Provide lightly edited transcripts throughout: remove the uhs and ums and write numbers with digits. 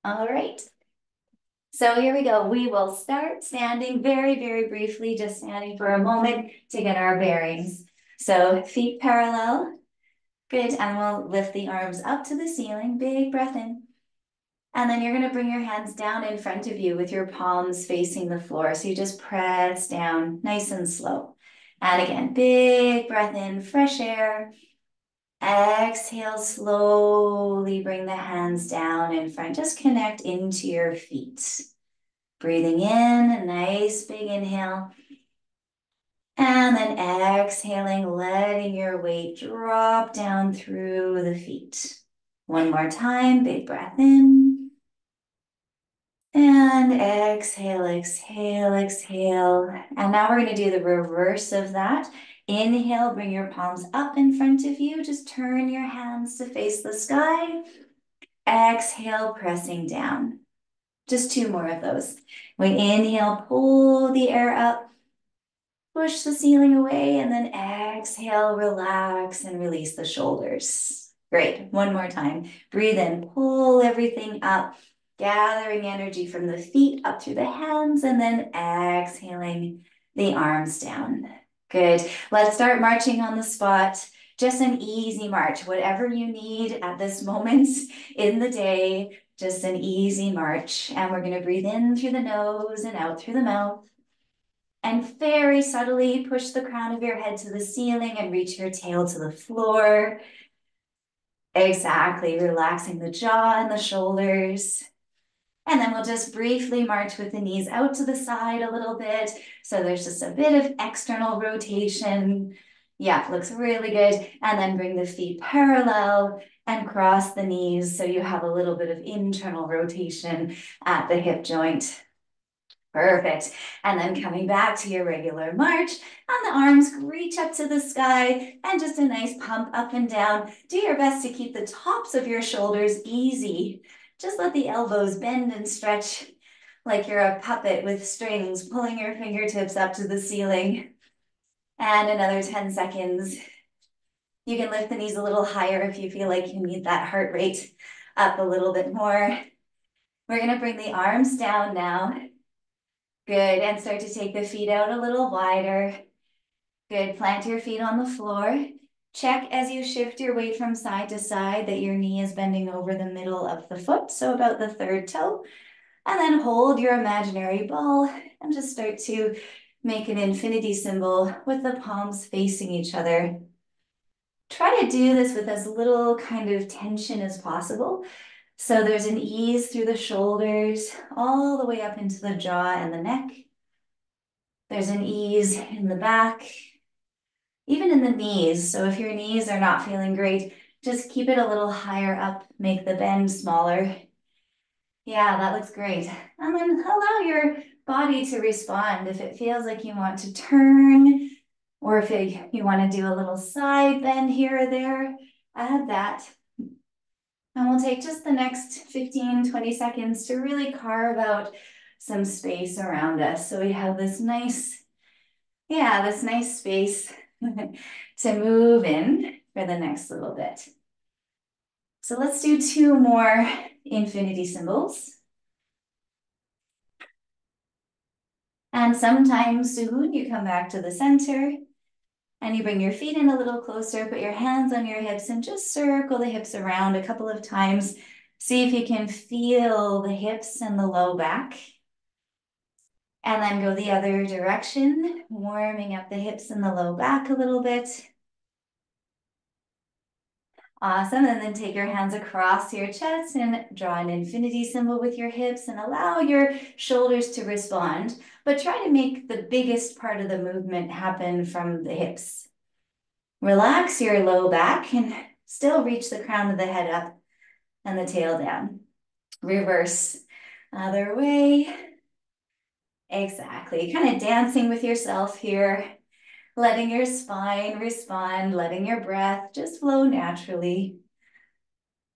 All right. So here we go. We will start standing very, very briefly, just standing for a moment to get our bearings. So feet parallel. Good. And we'll lift the arms up to the ceiling. Big breath in. And then you're going to bring your hands down in front of you with your palms facing the floor. So you just press down nice and slow. And again, big breath in, fresh air. Exhale, slowly bring the hands down in front. Just connect into your feet. Breathing in, a nice big inhale. And then exhaling, letting your weight drop down through the feet. One more time, big breath in. And exhale, exhale, exhale. And now we're going to do the reverse of that. Inhale, bring your palms up in front of you. Just turn your hands to face the sky. Exhale, pressing down. Just two more of those. We inhale, pull the air up, push the ceiling away, and then exhale, relax and release the shoulders. Great. One more time. Breathe in, pull everything up, gathering energy from the feet up through the hands, and then exhaling the arms down. Good. Let's start marching on the spot. Just an easy march, whatever you need at this moment in the day, just an easy march. And we're going to breathe in through the nose and out through the mouth. And very subtly push the crown of your head to the ceiling and reach your tail to the floor. Exactly, relaxing the jaw and the shoulders. And then we'll just briefly march with the knees out to the side a little bit. So there's just a bit of external rotation. Yeah, looks really good. And then bring the feet parallel and cross the knees so you have a little bit of internal rotation at the hip joint. Perfect. And then coming back to your regular march, and the arms reach up to the sky and just a nice pump up and down. Do your best to keep the tops of your shoulders easy. Just let the elbows bend and stretch like you're a puppet with strings, pulling your fingertips up to the ceiling. And another 10 seconds. You can lift the knees a little higher if you feel like you need that heart rate up a little bit more. We're going to bring the arms down now. Good, and start to take the feet out a little wider. Good, plant your feet on the floor. Check as you shift your weight from side to side that your knee is bending over the middle of the foot, so about the third toe. And then hold your imaginary ball and just start to make an infinity symbol with the palms facing each other. Try to do this with as little kind of tension as possible. So there's an ease through the shoulders, all the way up into the jaw and the neck. There's an ease in the back, even in the knees. So if your knees are not feeling great, just keep it a little higher up, make the bend smaller. Yeah, that looks great. And then allow your body to respond. If it feels like you want to turn, or if you want to do a little side bend here or there, add that. And we'll take just the next 15, 20 seconds to really carve out some space around us. So we have this nice, this nice space to move in for the next little bit. So let's do two more infinity symbols. And sometimes soon you come back to the center and you bring your feet in a little closer, put your hands on your hips and just circle the hips around a couple of times. See if you can feel the hips and the low back. And then go the other direction, warming up the hips and the low back a little bit. Awesome, and then take your hands across your chest and draw an infinity symbol with your hips and allow your shoulders to respond, but try to make the biggest part of the movement happen from the hips. Relax your low back and still reach the crown of the head up and the tail down. Reverse, other way. Exactly, kind of dancing with yourself here, letting your spine respond, letting your breath just flow naturally.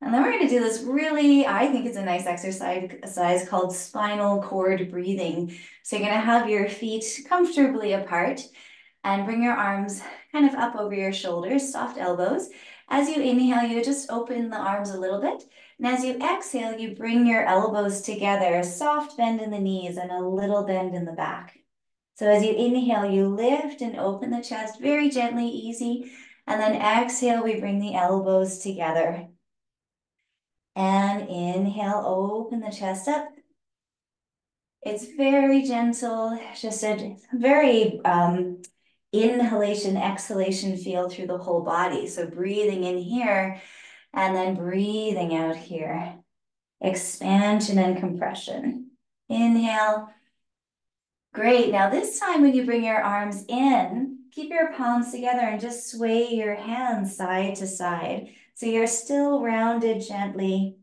And then we're going to do this really, I think it's a nice exercise called spinal cord breathing. So you're going to have your feet comfortably apart and bring your arms kind of up over your shoulders, soft elbows, As you inhale, you just open the arms a little bit. And as you exhale, you bring your elbows together, a soft bend in the knees and a little bend in the back. So as you inhale, you lift and open the chest very gently, easy. And then exhale, we bring the elbows together. And inhale, open the chest up. It's very gentle, just a very inhalation, exhalation feel through the whole body. So breathing in here and then breathing out here. Expansion and compression. Inhale. Great. Now this time when you bring your arms in, keep your palms together and just sway your hands side to side. So you're still rounded gently.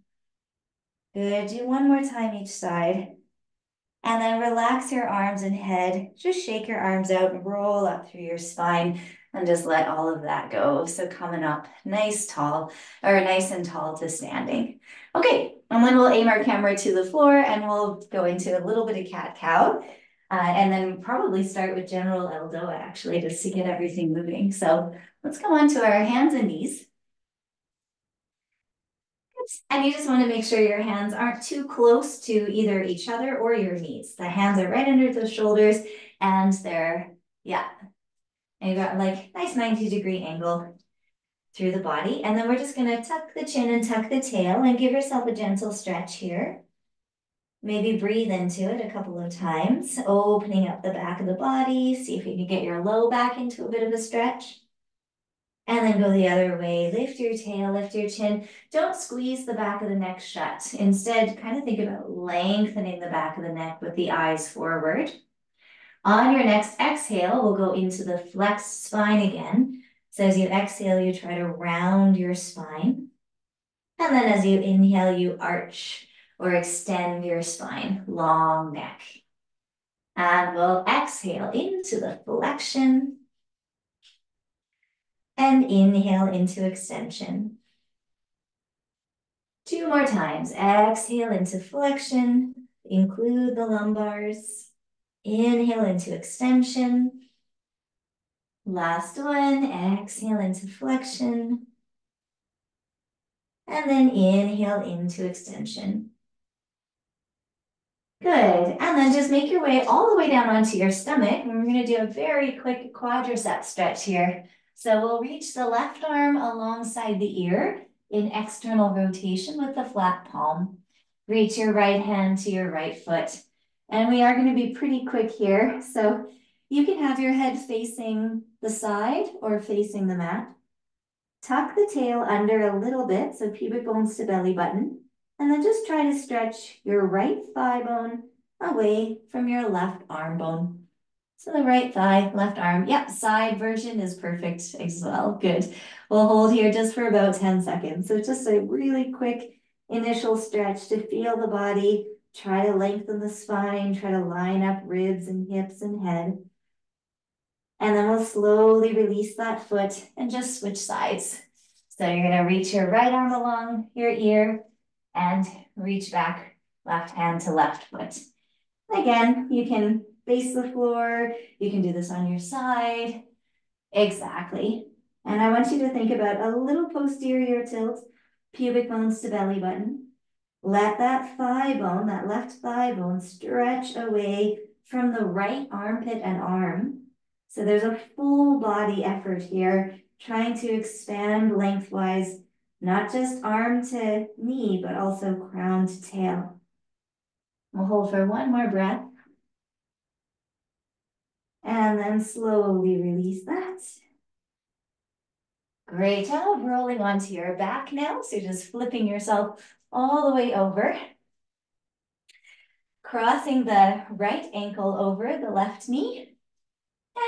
Good. Do one more time each side. And then relax your arms and head. Just shake your arms out and roll up through your spine and just let all of that go. So coming up nice and tall to standing. Okay, and then we'll aim our camera to the floor and we'll go into a little bit of cat-cow. And then probably start with general ELDOA actually, just to get everything moving. So let's go on to our hands and knees. And you just want to make sure your hands aren't too close to either each other or your knees. The hands are right under the shoulders and they're, yeah. And you've got like nice 90-degree angle through the body. And then we're just going to tuck the chin and tuck the tail and give yourself a gentle stretch here. Maybe breathe into it a couple of times, opening up the back of the body. See if you can get your low back into a bit of a stretch. And then go the other way. Lift your tail, lift your chin. Don't squeeze the back of the neck shut. Instead, kind of think about lengthening the back of the neck with the eyes forward. On your next exhale, we'll go into the flexed spine again. So as you exhale, you try to round your spine. And then as you inhale, you arch or extend your spine, long neck. And we'll exhale into the flexion. And inhale into extension. 2 more times. Exhale into flexion. Include the lumbars. Inhale into extension. Last one. Exhale into flexion. And then inhale into extension. Good. And then just make your way all the way down onto your stomach. And we're going to do a very quick quadricep stretch here. So we'll reach the left arm alongside the ear in external rotation with the flat palm. Reach your right hand to your right foot. And we are going to be pretty quick here. So you can have your head facing the side or facing the mat. Tuck the tail under a little bit, so pubic bones to belly button. And then just try to stretch your right thigh bone away from your left arm bone. So the right thigh, left arm. Yep, side version is perfect as well. Good. We'll hold here just for about 10 seconds. So just a really quick initial stretch to feel the body. Try to lengthen the spine. Try to line up ribs and hips and head. And then we'll slowly release that foot and just switch sides. So you're going to reach your right arm along your ear and reach back left hand to left foot. Again, you can face the floor. You can do this on your side. Exactly. And I want you to think about a little posterior tilt, pubic bones to belly button. Let that thigh bone, that left thigh bone, stretch away from the right armpit and arm. So there's a full body effort here, trying to expand lengthwise, not just arm to knee, but also crown to tail. We'll hold for one more breath. And then slowly release that. Great job. Rolling onto your back now. So just flipping yourself all the way over. Crossing the right ankle over the left knee.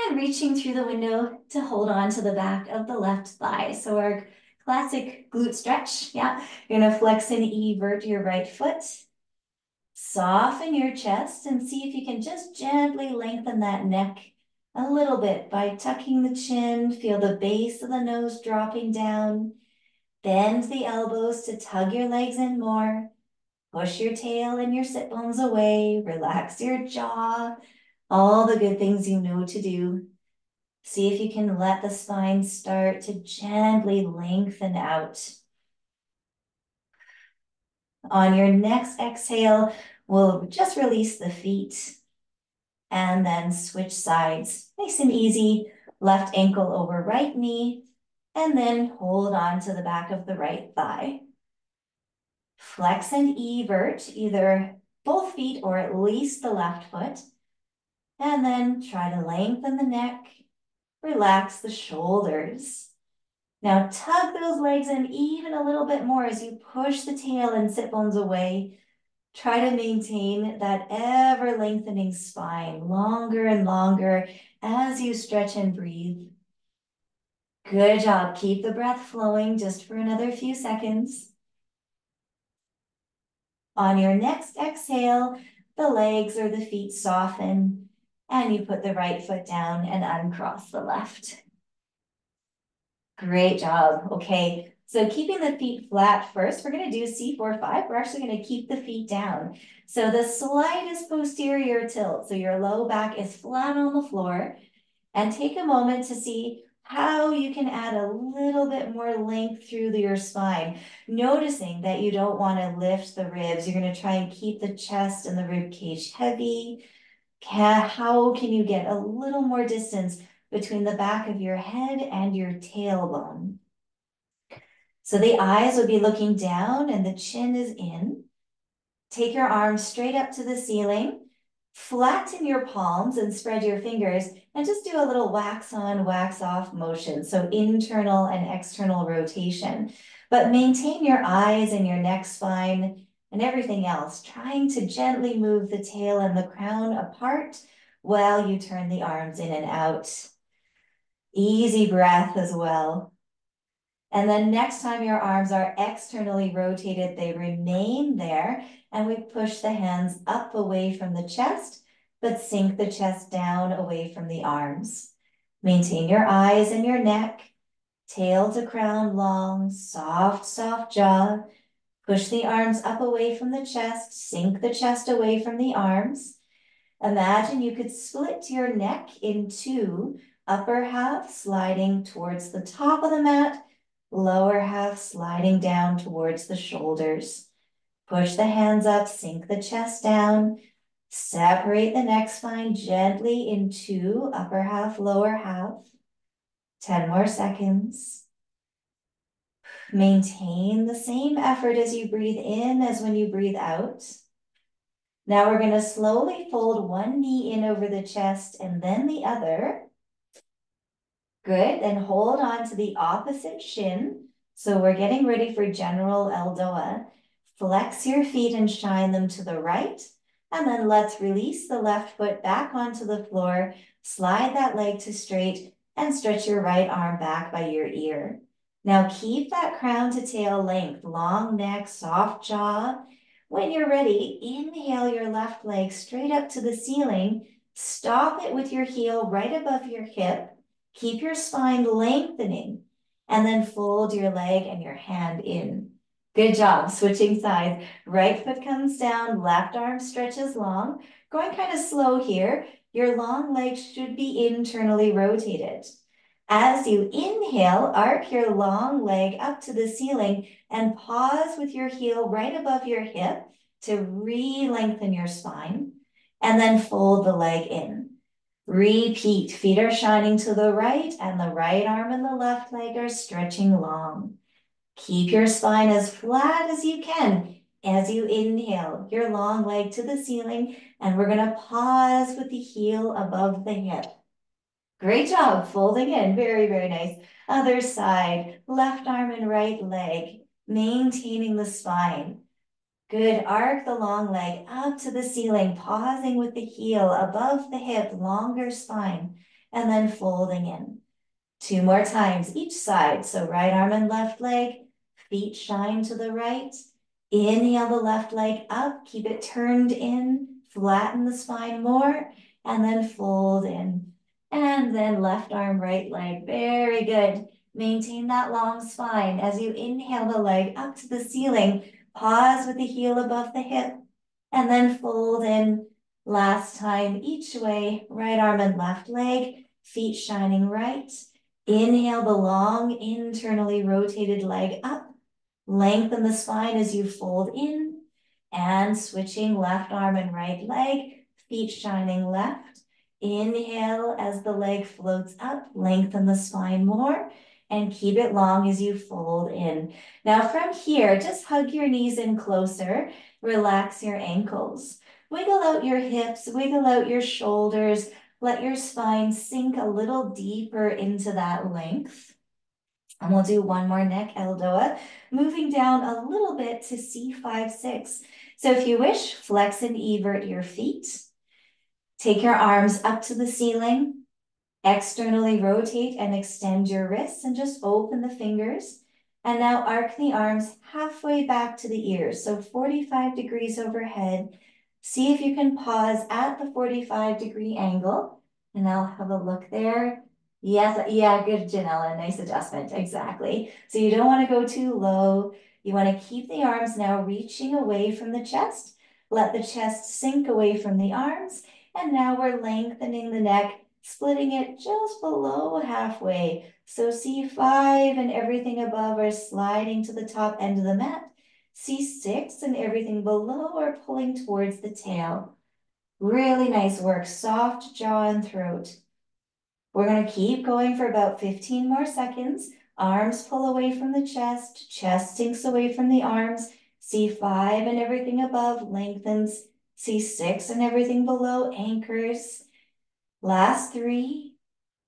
And reaching through the window to hold on to the back of the left thigh. So our classic glute stretch. Yeah, you're going to flex and evert your right foot. Soften your chest and see if you can just gently lengthen that neck a little bit by tucking the chin. Feel the base of the nose dropping down. Bend the elbows to tug your legs in more. Push your tail and your sit bones away. Relax your jaw. All the good things you know to do. See if you can let the spine start to gently lengthen out. On your next exhale, we'll just release the feet and then switch sides. Nice and easy. Left ankle over right knee, and then hold on to the back of the right thigh. Flex and evert, either both feet or at least the left foot. And then try to lengthen the neck, relax the shoulders. Now tug those legs in even a little bit more as you push the tail and sit bones away. Try to maintain that ever lengthening spine, longer and longer as you stretch and breathe. Good job. Keep the breath flowing just for another few seconds. On your next exhale, the legs or the feet soften and you put the right foot down and uncross the left. Great job. Okay, so keeping the feet flat first, we're going to do C4-5. We're actually going to keep the feet down. So the slightest posterior tilt, so your low back is flat on the floor, and take a moment to see how you can add a little bit more length through your spine, noticing that you don't want to lift the ribs. You're going to try and keep the chest and the rib cage heavy. How can you get a little more distance between the back of your head and your tailbone? So the eyes will be looking down and the chin is in. Take your arms straight up to the ceiling. Flatten your palms and spread your fingers and just do a little wax on, wax off motion. So internal and external rotation. But maintain your eyes and your neck spine and everything else, trying to gently move the tail and the crown apart while you turn the arms in and out. Easy breath as well. And then next time your arms are externally rotated, they remain there, and we push the hands up away from the chest, but sink the chest down away from the arms. Maintain your eyes and your neck, tail to crown long, soft, soft jaw. Push the arms up away from the chest, sink the chest away from the arms. Imagine you could split your neck in two, upper half sliding towards the top of the mat, lower half sliding down towards the shoulders. Push the hands up, sink the chest down. Separate the neck spine gently in two, upper half, lower half. 10 more seconds. Maintain the same effort as you breathe in as when you breathe out. Now we're going to slowly fold one knee in over the chest and then the other. Good, then hold on to the opposite shin. So we're getting ready for general ELDOA. Flex your feet and shine them to the right. And then let's release the left foot back onto the floor. Slide that leg to straight and stretch your right arm back by your ear. Now keep that crown to tail length, long neck, soft jaw. When you're ready, inhale your left leg straight up to the ceiling. Stop it with your heel right above your hip. Keep your spine lengthening, and then fold your leg and your hand in. Good job. Switching sides. Right foot comes down, left arm stretches long. Going kind of slow here. Your long leg should be internally rotated. As you inhale, arc your long leg up to the ceiling and pause with your heel right above your hip to re-lengthen your spine, and then fold the leg in. Repeat. Feet are shining to the right and the right arm and the left leg are stretching long. Keep your spine as flat as you can as you inhale your long leg to the ceiling, and we're going to pause with the heel above the hip. Great job. Folding in. Very, very nice. Other side. Left arm and right leg. Maintaining the spine. Good. Arc the long leg up to the ceiling, pausing with the heel above the hip, longer spine, and then folding in. 2 more times each side. So right arm and left leg, feet shine to the right. Inhale the left leg up, keep it turned in, flatten the spine more, and then fold in. And then left arm, right leg. Very good. Maintain that long spine as you inhale the leg up to the ceiling. Pause with the heel above the hip, and then fold in. Last time each way, right arm and left leg, feet shining right. Inhale the long internally rotated leg up. Lengthen the spine as you fold in. And switching left arm and right leg, feet shining left. Inhale as the leg floats up, lengthen the spine more, and keep it long as you fold in. Now from here, just hug your knees in closer, relax your ankles. Wiggle out your hips, wiggle out your shoulders, let your spine sink a little deeper into that length. And we'll do one more neck ELDOA, moving down a little bit to C5-6. So if you wish, flex and evert your feet. Take your arms up to the ceiling. Externally rotate and extend your wrists and just open the fingers. And now arc the arms halfway back to the ears, so 45 degrees overhead. See if you can pause at the 45-degree angle. And I'll have a look there. Yes, yeah, good, Janella, nice adjustment, exactly. So you don't want to go too low. You want to keep the arms now reaching away from the chest. Let the chest sink away from the arms. And now we're lengthening the neck, splitting it just below halfway. So C5 and everything above are sliding to the top end of the mat. C6 and everything below are pulling towards the tail. Really nice work, soft jaw and throat. We're going to keep going for about 15 more seconds. Arms pull away from the chest sinks away from the arms. C5 and everything above lengthens. C6 and everything below anchors. Last 3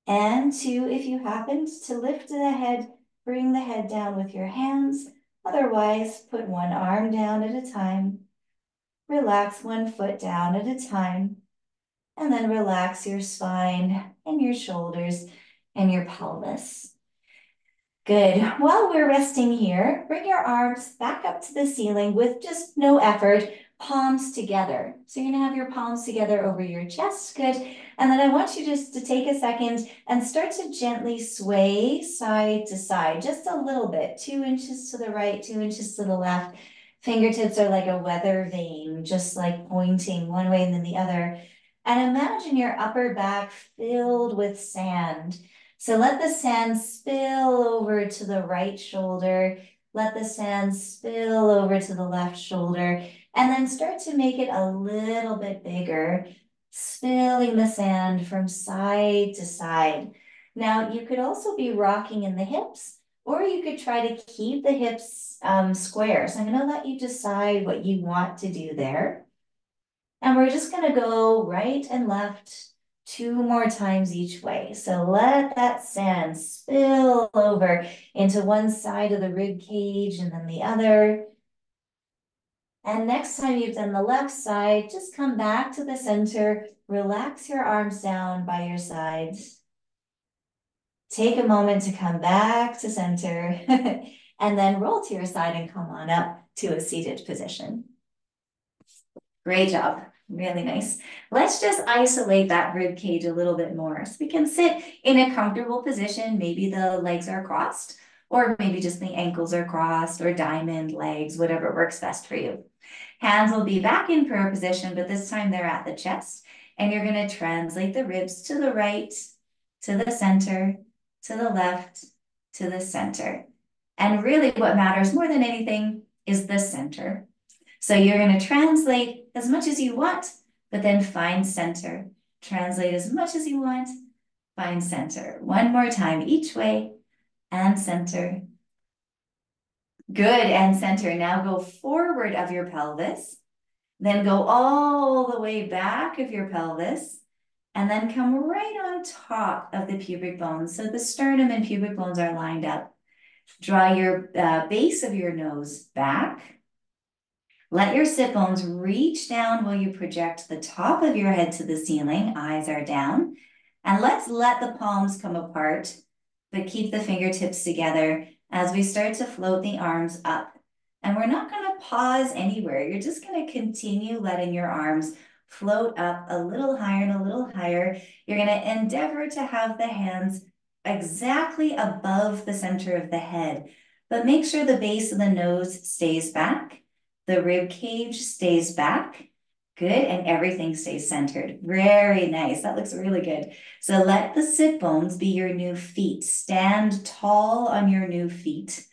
and 2. If you happened to lift the head, bring the head down with your hands. Otherwise, put one arm down at a time. Relax one foot down at a time. And then relax your spine and your shoulders and your pelvis. Good. While we're resting here, bring your arms back up to the ceiling with just no effort, palms together. So you're gonna have your palms together over your chest, good. And then I want you just to take a second and start to gently sway side to side, just a little bit, 2 inches to the right, 2 inches to the left. Fingertips are like a weather vane, just like pointing one way and then the other. And imagine your upper back filled with sand. So let the sand spill over to the right shoulder. Let the sand spill over to the left shoulder. And then start to make it a little bit bigger, spilling the sand from side to side. Now, you could also be rocking in the hips, or you could try to keep the hips square. So I'm going to let you decide what you want to do there. And we're just going to go right and left 2 more times each way. So let that sand spill over into one side of the rib cage and then the other. And next time you've done the left side, just come back to the center. Relax your arms down by your sides. Take a moment to come back to center and then roll to your side and come on up to a seated position. Great job. Really nice. Let's just isolate that rib cage a little bit more. So we can sit in a comfortable position. Maybe the legs are crossed, or maybe just the ankles are crossed, or diamond legs, whatever works best for you. Hands will be back in prayer position, but this time they're at the chest. And you're going to translate the ribs to the right, to the center, to the left, to the center. And really what matters more than anything is the center. So you're going to translate as much as you want, but then find center. Translate as much as you want, find center. One more time each way, and center. Good, and center. Now go forward of your pelvis, then go all the way back of your pelvis, and then come right on top of the pubic bones. So the sternum and pubic bones are lined up. Draw your base of your nose back. Let your sit bones reach down while you project the top of your head to the ceiling. Eyes are down. And let's let the palms come apart, but keep the fingertips together as we start to float the arms up. And we're not going to pause anywhere. You're just going to continue letting your arms float up a little higher and a little higher. You're going to endeavor to have the hands exactly above the center of the head, but make sure the base of the nose stays back. The rib cage stays back, Good, and everything stays centered. Very nice. That looks really good. So let the sit bones be your new feet. Stand tall on your new feet.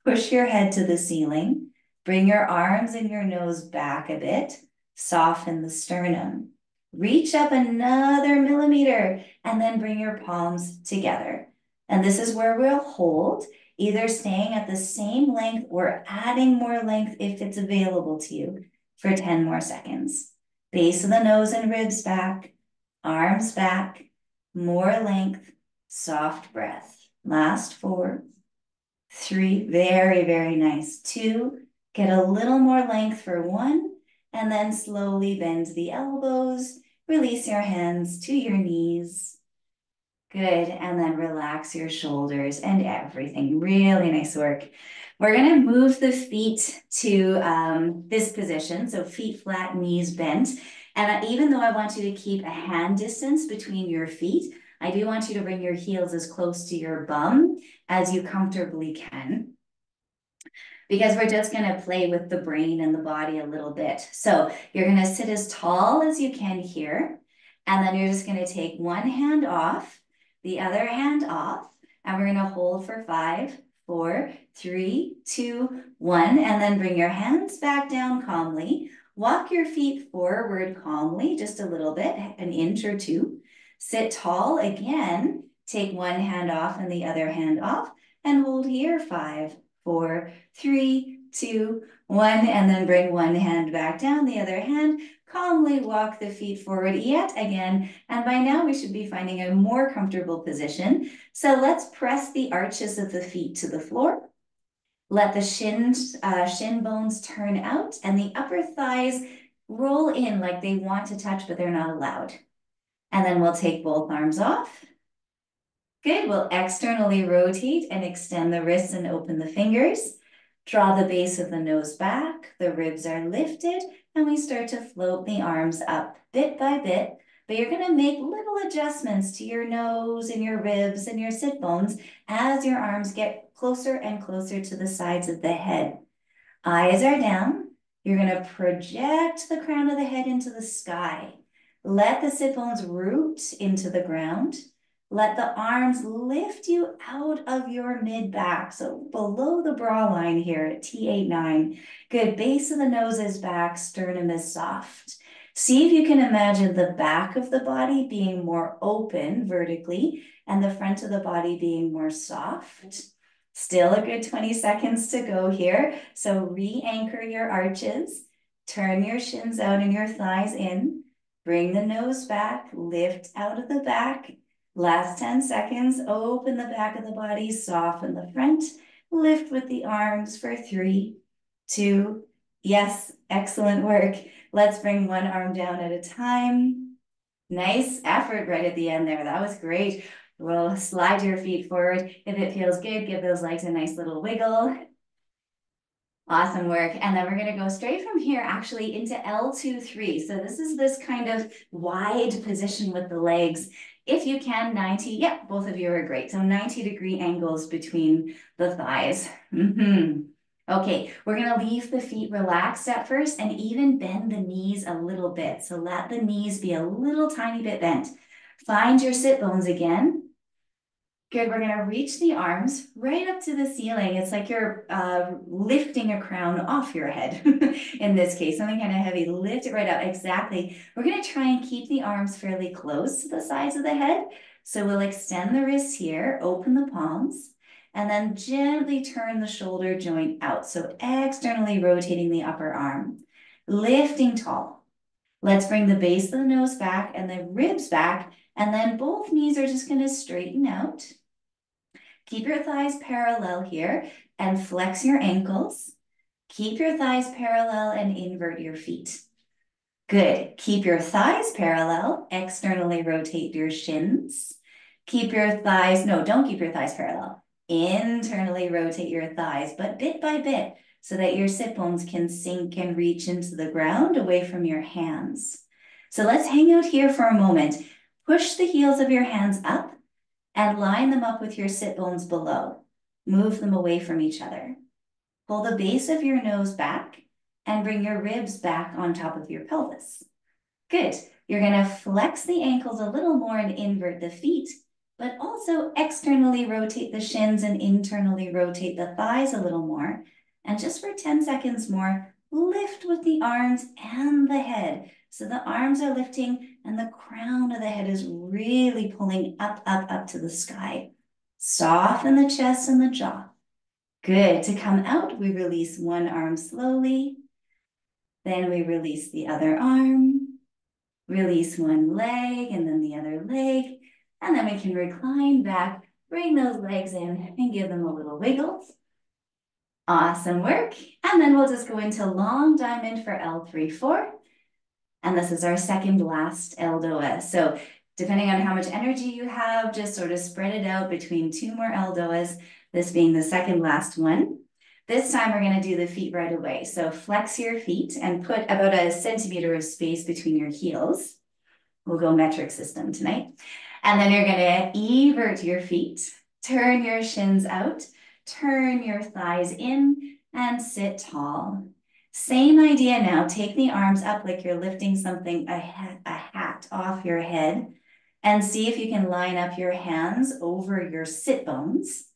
Push your head to the ceiling. Bring your arms and your nose back a bit. Soften the sternum. Reach up another millimeter and then bring your palms together. And this is where we'll hold, either staying at the same length or adding more length if it's available to you, for 10 more seconds. Base of the nose and ribs back, arms back, more length, soft breath. Last 4, 3, very, very nice. 2, get a little more length for 1, and then slowly bend the elbows, release your hands to your knees. Good, and then relax your shoulders and everything. Really nice work. We're gonna move the feet to this position, so feet flat, knees bent. And even though I want you to keep a hand distance between your feet, I do want you to bring your heels as close to your bum as you comfortably can, because we're just gonna play with the brain and the body a little bit. So you're gonna sit as tall as you can here, and then you're just gonna take one hand off, the other hand off, and we're gonna hold for 5, 4, 3, 2, 1, and then bring your hands back down calmly. Walk your feet forward calmly, just a little bit, an inch or 2. Sit tall again, take one hand off and the other hand off, and hold here, 5, 4, 3, 2, 1, and then bring one hand back down, the other hand. Calmly walk the feet forward yet again, and by now we should be finding a more comfortable position. So let's press the arches of the feet to the floor. Let the shin bones turn out, and the upper thighs roll in like they want to touch, but they're not allowed. And then we'll take both arms off. Good, we'll externally rotate and extend the wrists and open the fingers. Draw the base of the nose back, the ribs are lifted, and we start to float the arms up bit by bit, but you're gonna make little adjustments to your nose and your ribs and your sit bones as your arms get closer and closer to the sides of the head. Eyes are down. You're gonna project the crown of the head into the sky. Let the sit bones root into the ground. Let the arms lift you out of your mid-back, so below the bra line here at T8-9. Good, base of the nose is back, sternum is soft. See if you can imagine the back of the body being more open vertically and the front of the body being more soft. Still a good 20 seconds to go here, so re-anchor your arches, turn your shins out and your thighs in, bring the nose back, lift out of the back. Last 10 seconds, open the back of the body, soften the front, lift with the arms for 3, 2, yes, excellent work. Let's bring one arm down at a time. Nice effort right at the end there. That was great. We'll slide your feet forward. If it feels good, give those legs a nice little wiggle. Awesome work. And then we're going to go straight from here actually into L2-3. So this is this kind of wide position with the legs. If you can, 90, yeah, both of you are great. So 90-degree angles between the thighs. Okay, we're going to leave the feet relaxed at first and even bend the knees a little bit. So let the knees be a little tiny bit bent. Find your sit bones again. Good, we're gonna reach the arms right up to the ceiling. It's like you're lifting a crown off your head in this case, something kind of heavy, lift it right up, exactly. We're gonna try and keep the arms fairly close to the sides of the head. So we'll extend the wrists here, open the palms, and then gently turn the shoulder joint out. So externally rotating the upper arm, lifting tall. Let's bring the base of the nose back and the ribs back, and then both knees are just gonna straighten out. Keep your thighs parallel here and flex your ankles. Keep your thighs parallel and invert your feet. Good. Keep your thighs parallel. Externally rotate your shins. Keep your thighs, no, don't keep your thighs parallel. Internally rotate your thighs, but bit by bit, so that your sit bones can sink and reach into the ground away from your hands. So let's hang out here for a moment. Push the heels of your hands up and line them up with your sit bones below. Move them away from each other. Pull the base of your nose back and bring your ribs back on top of your pelvis. Good. You're going to flex the ankles a little more and invert the feet, but also externally rotate the shins and internally rotate the thighs a little more. And just for 10 seconds more, lift with the arms and the head. So the arms are lifting and the crown of the head is really pulling up, up, up to the sky. Soften the chest and the jaw. Good. To come out, we release one arm slowly. Then we release the other arm. Release one leg and then the other leg. And then we can recline back, bring those legs in and give them a little wiggle. Awesome work. And then we'll just go into long diamond for L3-4. And this is our second last ELDOA. So depending on how much energy you have, just sort of spread it out between 2 more ELDOAs, this being the second last one. This time we're going to do the feet right away. So flex your feet and put about a centimeter of space between your heels. We'll go metric system tonight. And then you're going to evert your feet, turn your shins out, turn your thighs in, and sit tall. Same idea now. Take the arms up like you're lifting something, a hat off your head, and see if you can line up your hands over your sit bones.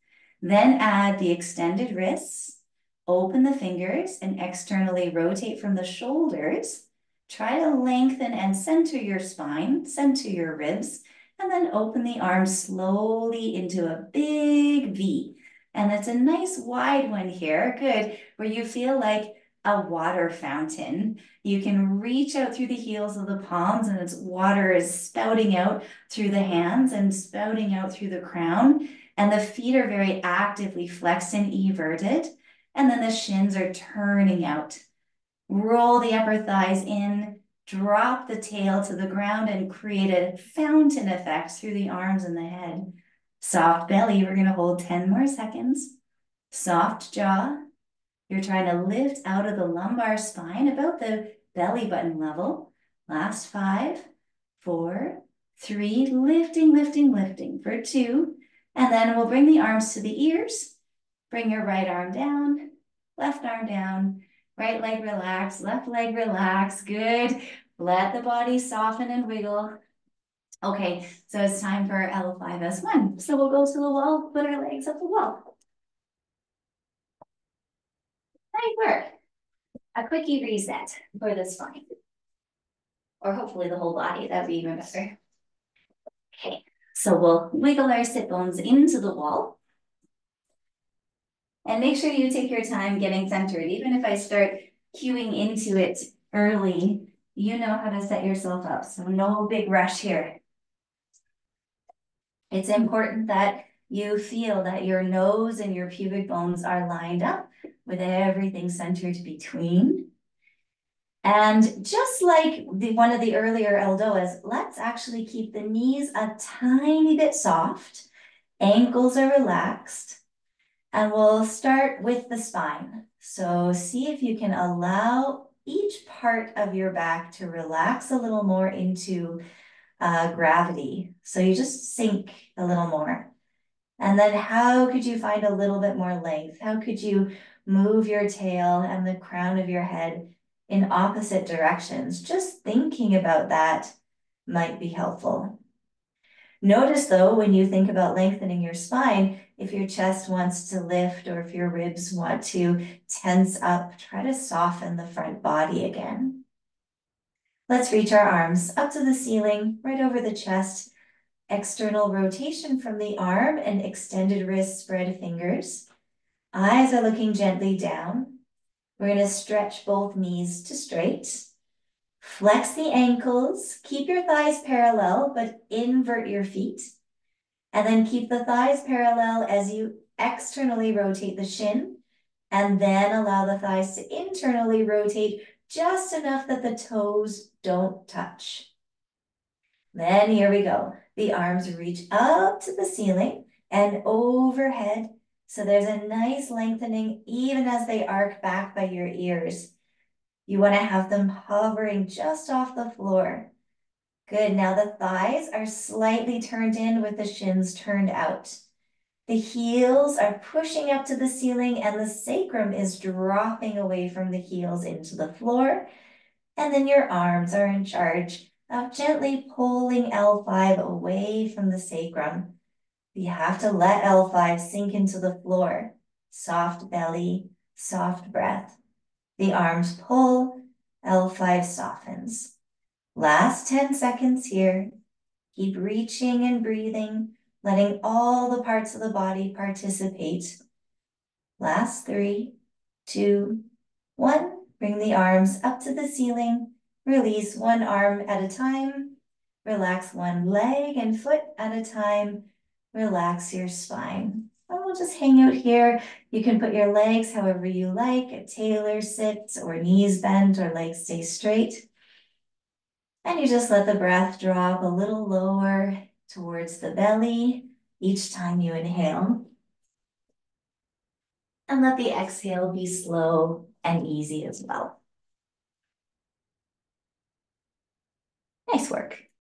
Then add the extended wrists, open the fingers, and externally rotate from the shoulders. Try to lengthen and center your spine, center your ribs, and then open the arms slowly into a big V. And it's a nice wide one here, good, where you feel like a water fountain. You can reach out through the heels of the palms and its water is spouting out through the hands and spouting out through the crown. And the feet are very actively flexed and everted. And then the shins are turning out. Roll the upper thighs in, drop the tail to the ground and create a fountain effect through the arms and the head. Soft belly, we're gonna hold 10 more seconds. Soft jaw. You're trying to lift out of the lumbar spine about the belly button level. Last 5, 4, 3, lifting, lifting, lifting for 2. And then we'll bring the arms to the ears. Bring your right arm down, left arm down, right leg relax, left leg relax, good. Let the body soften and wiggle. Okay, so it's time for L5S1. So we'll go to the wall, put our legs up the wall. Nice work. A quickie reset for the spine. Or hopefully the whole body, that'd be even better. Okay, so we'll wiggle our sit bones into the wall. And make sure you take your time getting centered. Even if I start cueing into it early, you know how to set yourself up. So no big rush here. It's important that you feel that your nose and your pubic bones are lined up with everything centered between. And just like one of the earlier ELDOAs, let's actually keep the knees a tiny bit soft. Ankles are relaxed. And we'll start with the spine. So see if you can allow each part of your back to relax a little more into gravity. So you just sink a little more. And then how could you find a little bit more length? How could you move your tail and the crown of your head in opposite directions? Just thinking about that might be helpful. Notice though, when you think about lengthening your spine, if your chest wants to lift or if your ribs want to tense up, try to soften the front body again. Let's reach our arms up to the ceiling, right over the chest. External rotation from the arm and extended wrist, spread fingers. Eyes are looking gently down. We're going to stretch both knees to straight. Flex the ankles. Keep your thighs parallel, but invert your feet. And then keep the thighs parallel as you externally rotate the shin. And then allow the thighs to internally rotate just enough that the toes don't touch. Then here we go. The arms reach up to the ceiling and overhead. So there's a nice lengthening even as they arc back by your ears. You want to have them hovering just off the floor. Good. Now the thighs are slightly turned in with the shins turned out. The heels are pushing up to the ceiling and the sacrum is dropping away from the heels into the floor. And then your arms are in charge of gently pulling L5 away from the sacrum. You have to let L5 sink into the floor. Soft belly, soft breath. The arms pull, L5 softens. Last 10 seconds here. Keep reaching and breathing, letting all the parts of the body participate. Last 3, 2, 1. Bring the arms up to the ceiling. Release one arm at a time. Relax one leg and foot at a time. Relax your spine. And we'll just hang out here. You can put your legs however you like, a tailor sit or knees bent or legs stay straight. And you just let the breath drop a little lower towards the belly each time you inhale. And let the exhale be slow and easy as well. Nice work.